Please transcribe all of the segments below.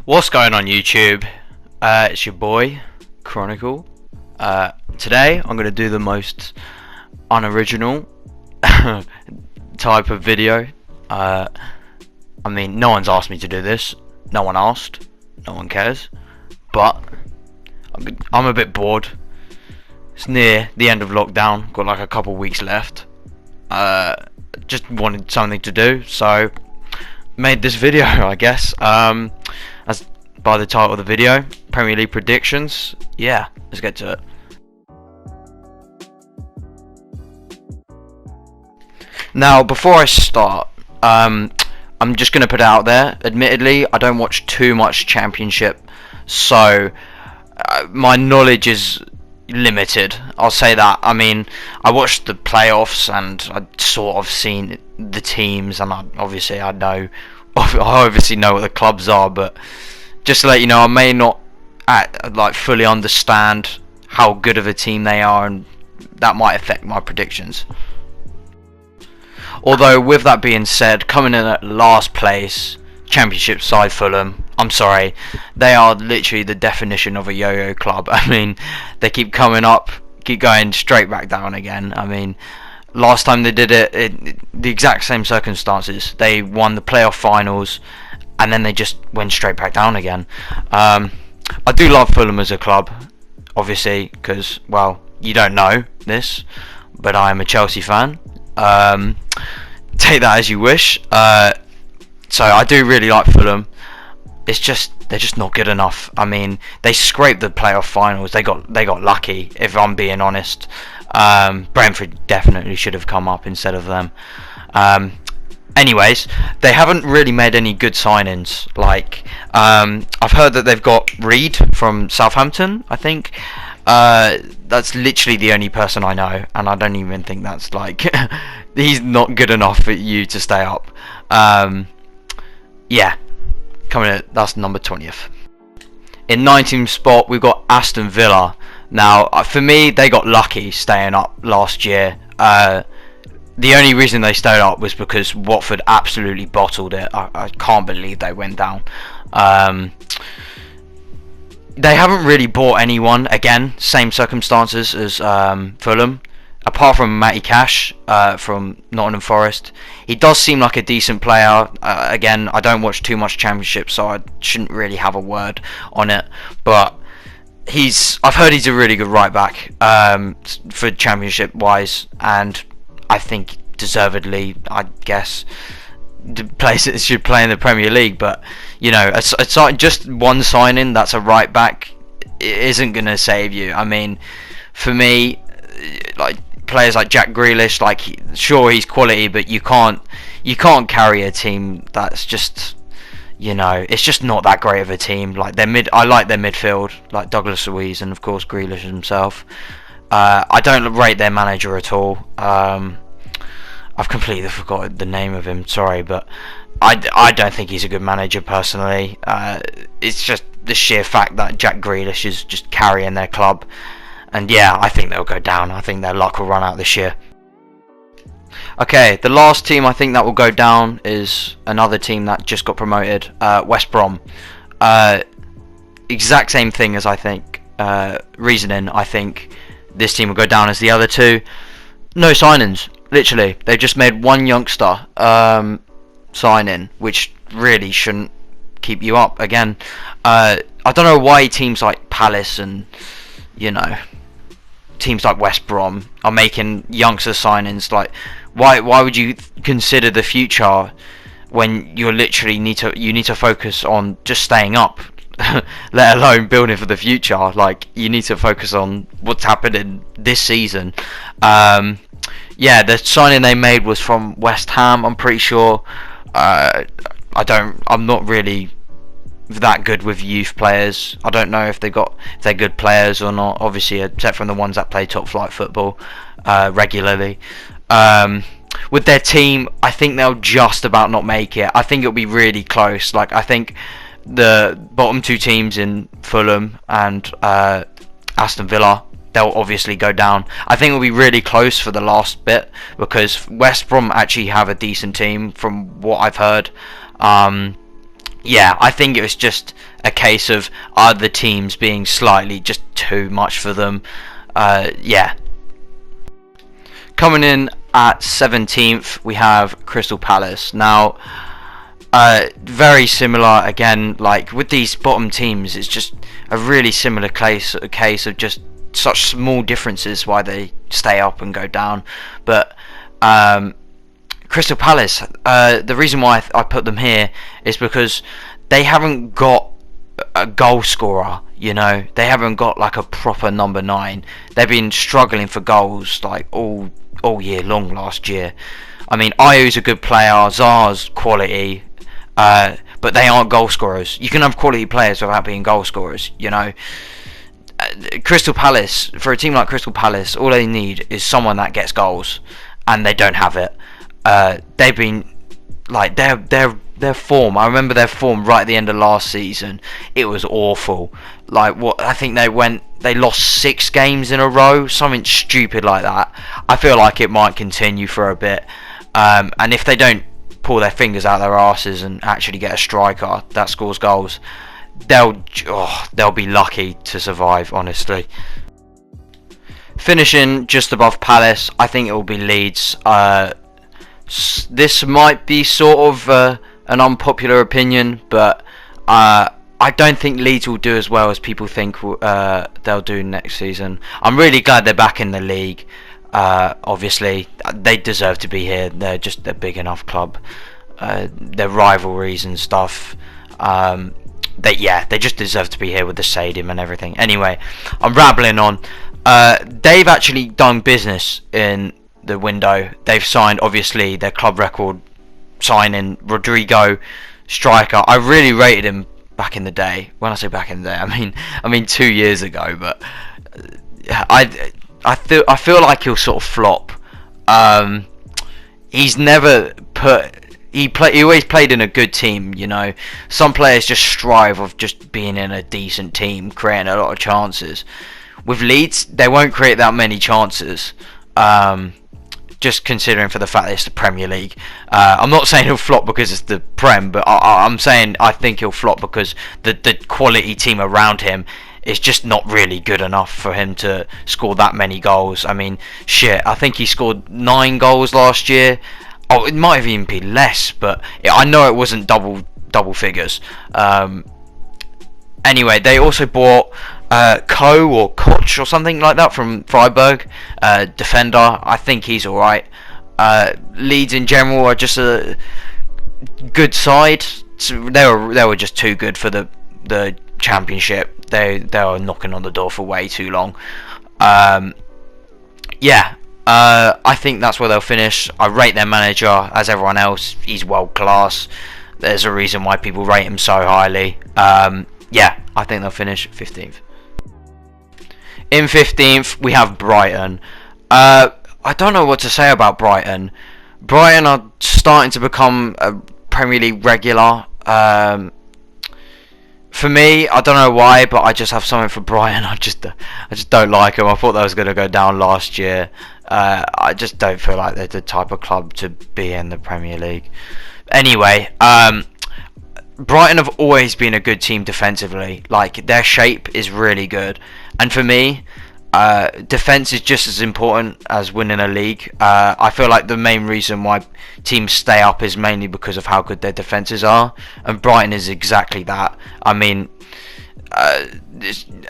What's going on YouTube? It's your boy, Chronicle. Today I'm going to do the most unoriginal type of video. I mean, no one's asked me to do this. No one asked. No one cares. But I'm a bit bored. It's near the end of lockdown. Got like a couple weeks left. Just wanted something to do, so made this video, I guess. As by the title of the video, Premier League predictions. Yeah, let's get to it. Now, before I start, I'm just going to put it out there. Admittedly, I don't watch too much Championship, so my knowledge is limited. I'll say that. I mean, I watched the playoffs and I sort of seen the teams, and I obviously know what the clubs are, but just to let you know, I may not fully understand how good of a team they are, and that might affect my predictions. Although, with that being said, coming in at last place, Championship side Fulham, I'm sorry, they are literally the definition of a yo-yo club. I mean, they keep coming up, keep going straight back down again. I mean, last time they did it, the exact same circumstances. They won the playoff finals, and then they just went straight back down again. I do love Fulham as a club, obviously, because, well, you don't know this, but I am a Chelsea fan. Take that as you wish. So I do really like Fulham. It's just they're just not good enough. I mean, they scraped the playoff finals. They got lucky, if I'm being honest. Brentford definitely should have come up instead of them. Anyways, they haven't really made any good signings. Like, I've heard that they've got Reed from Southampton, I think. That's literally the only person I know, and I don't even think that's like he's not good enough for you to stay up. Yeah, coming in, that's number 20th. In 19th spot, we've got Aston Villa. Now, for me, they got lucky staying up last year. The only reason they stayed up was because Watford absolutely bottled it. I can't believe they went down. They haven't really bought anyone. Again, same circumstances as Fulham. Apart from Matty Cash from Nottingham Forest. He does seem like a decent player. Again, I don't watch too much Championship, so I shouldn't really have a word on it. But I've heard he's a really good right back for Championship wise, and I think deservedly, I guess, the place that should play in the Premier League. But you know, just one signing that's a right back isn't going to save you. I mean, for me, like players like Jack Grealish, like sure he's quality, but you can't carry a team that's just, you know, it's just not that great of a team. Like I like their midfield, like Douglas Luiz and of course Grealish himself. I don't rate their manager at all. I've completely forgot the name of him, sorry, but I don't think he's a good manager personally. It's just the sheer fact that Jack Grealish is just carrying their club. And yeah, I think they'll go down. I think their luck will run out this year. Okay, the last team I think that will go down is another team that just got promoted, West Brom. Exact same thing as I think, reasoning. I think this team will go down as the other two. No signings, literally. They've just made one youngster sign-in, which really shouldn't keep you up. Again, I don't know why teams like Palace and, you know, teams like West Brom are making youngster signings. Like, why would you consider the future when you literally you need to focus on just staying up, let alone building for the future? Like, you need to focus on what's happening this season. Yeah, the signing they made was from West Ham, I'm pretty sure. I'm not really that good with youth players. I don't know if they're good players or not, obviously, except from the ones that play top flight football regularly. With their team, I think they'll just about not make it. I think it'll be really close. Like, I think the bottom two teams in Fulham and Aston Villa, they'll obviously go down. I think it'll be really close for the last bit, because West Brom actually have a decent team from what I've heard. yeah, I think it was just a case of other teams being slightly just too much for them. Yeah. Coming in at 17th, we have Crystal Palace. Now, very similar again. Like with these bottom teams, it's just a really similar case of just such small differences why they stay up and go down. But Crystal Palace, the reason why I put them here is because they haven't got a goal scorer. You know, they haven't got like a proper number 9. They've been struggling for goals like all year long last year. I mean, Ayu's a good player, Zaha's quality, but they aren't goal scorers. You can have quality players without being goal scorers, you know. Crystal Palace, for a team like Crystal Palace, all they need is someone that gets goals, and they don't have it. They've been like their form. I remember their form right at the end of last season. It was awful. Like what I think they lost 6 games in a row, something stupid like that. I feel like it might continue for a bit, and if they don't pull their fingers out their asses and actually get a striker that scores goals, they'll be lucky to survive, honestly. Finishing just above Palace, I think it will be Leeds. This might be sort of an unpopular opinion, but I don't think Leeds will do as well as people think they'll do next season. I'm really glad they're back in the league. Obviously, they deserve to be here. They're just a big enough club. Their rivalries and stuff. They just deserve to be here with the stadium and everything. Anyway, I'm rambling on. They've actually done business in the window. They've signed, obviously, their club record signing Rodrigo, striker. I really rated him back in the day. When I say back in the day, I mean 2 years ago. But I feel like he'll sort of flop. He's never put. He always played in a good team, you know. Some players just strive of just being in a decent team, creating a lot of chances. With Leeds, they won't create that many chances. Just considering for the fact that it's the Premier League. I'm not saying he'll flop because it's the Prem, but I'm saying I think he'll flop because the quality team around him is just not really good enough for him to score that many goals. I mean, shit, I think he scored 9 goals last year. Oh, it might have even been less, but I know it wasn't double figures. Anyway, they also bought Koch or something like that from Freiburg, defender. I think he's alright. Leeds in general are just a good side. So they were just too good for the Championship. They were knocking on the door for way too long. I think that's where they'll finish. I rate their manager as everyone else. He's world class. There's a reason why people rate him so highly. I think they'll finish 15th. In 15th, we have Brighton. I don't know what to say about Brighton. Brighton are starting to become a Premier League regular. For me, I don't know why, but I just have something for Brighton. I just don't like them. I thought they was going to go down last year. I just don't feel like they're the type of club to be in the Premier League. Anyway, Brighton have always been a good team defensively. Like, their shape is really good. And for me, defence is just as important as winning a league. I feel like the main reason why teams stay up is mainly because of how good their defences are. And Brighton is exactly that. I mean,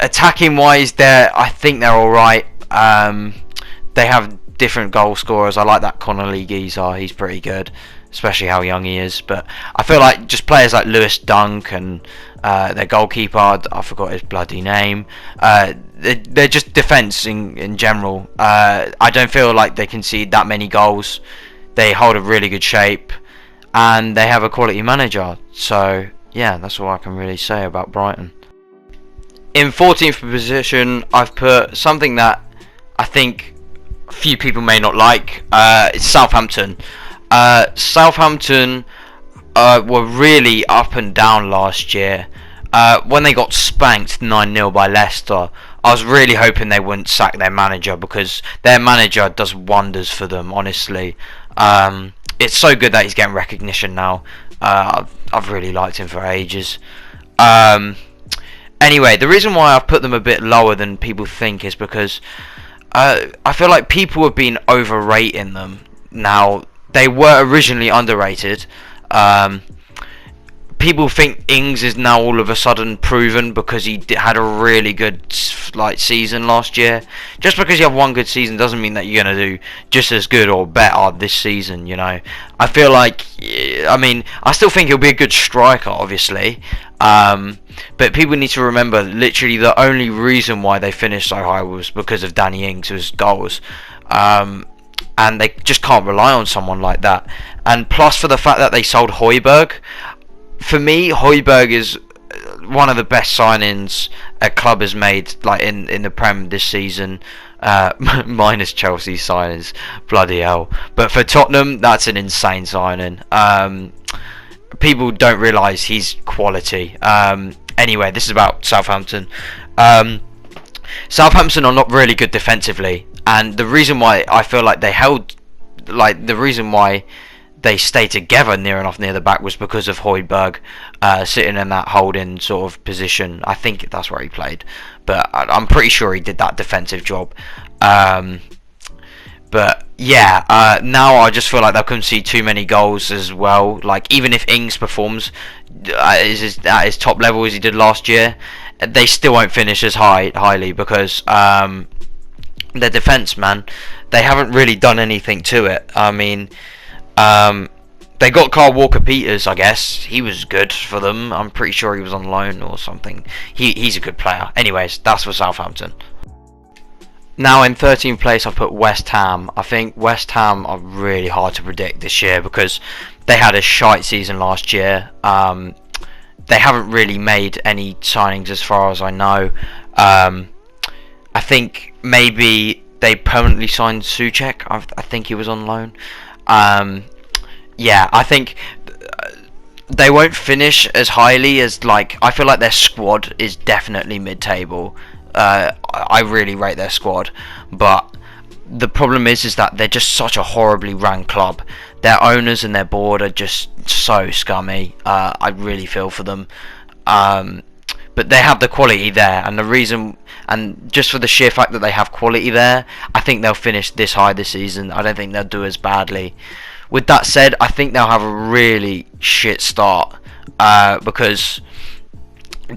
attacking wise, I think they're alright. They have different goal scorers. I like that Connolly geezer. He's pretty good, especially how young he is. But I feel like just players like Lewis Dunk and their goalkeeper, I forgot his bloody name. They're just defence in general. I don't feel like they concede that many goals. They hold a really good shape, and they have a quality manager. So yeah, that's all I can really say about Brighton. In 14th position, I've put something that I think a few people may not like. It's Southampton. Southampton were really up and down last year. When they got spanked 9-0 by Leicester, I was really hoping they wouldn't sack their manager, because their manager does wonders for them, honestly. It's so good that he's getting recognition now. I've really liked him for ages. Um, Anyway, the reason why I've put them a bit lower than people think is because I feel like people have been overrating them. Now, they were originally underrated. Um, People think Ings is now all of a sudden proven because he had a really good season last year. Just because you have one good season doesn't mean that you're gonna do just as good or better this season. I feel like, I still think he'll be a good striker, obviously. But people need to remember, literally the only reason why they finished so high was because of Danny Ings' goals. And they just can't rely on someone like that. And plus, for the fact that they sold Højbjerg, for me, Højbjerg is one of the best signings a club has made, like in the Prem this season, minus Chelsea's signings. Bloody hell! But for Tottenham, that's an insane signing. People don't realise he's quality. Anyway, this is about Southampton. Southampton are not really good defensively, and the reason why I feel like the reason why they stay together near the back was because of Højbjerg sitting in that holding sort of position. I think that's where he played, but I'm pretty sure he did that defensive job. But yeah, now I just feel like they'll concede too many goals as well. Like, even if Ings performs at his top level as he did last year, they still won't finish as highly because their defence, man, they haven't really done anything to it. They got Carl Walker-Peters, I guess. He was good for them. I'm pretty sure he was on loan or something. He's a good player. Anyways, that's for Southampton. Now in 13th place I've put West Ham. I think West Ham are really hard to predict this year because they had a shite season last year. They haven't really made any signings as far as I know. I think maybe they permanently signed Soucek. I think he was on loan. Yeah, I think they won't finish as highly as, I feel like their squad is definitely mid-table. I really rate their squad, but the problem is that they're just such a horribly ran club. Their owners and their board are just so scummy. I really feel for them, but they have the quality there, and just for the sheer fact that they have quality there, I think they'll finish this high this season. I don't think they'll do as badly. With that said, I think they'll have a really shit start because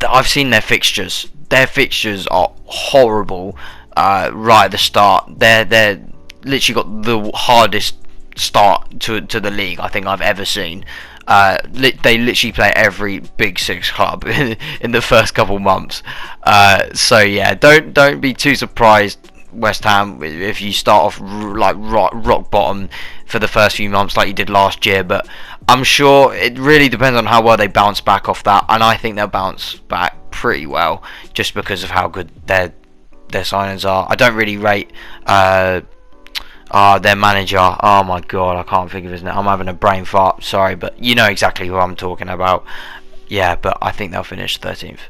I've seen their fixtures. Their fixtures are horrible right at the start. They're literally got the hardest start to the league I think I've ever seen. They literally play every Big Six club in the first couple months. So yeah, don't be too surprised, West Ham, if you start off like rock bottom for the first few months like you did last year. But I'm sure it really depends on how well they bounce back off that, and I think they'll bounce back pretty well just because of how good their signings are. I don't really rate their manager. Oh my god, I can't think of his name. I'm having a brain fart, sorry, but you know exactly who I'm talking about. Yeah, but I think they'll finish 13th.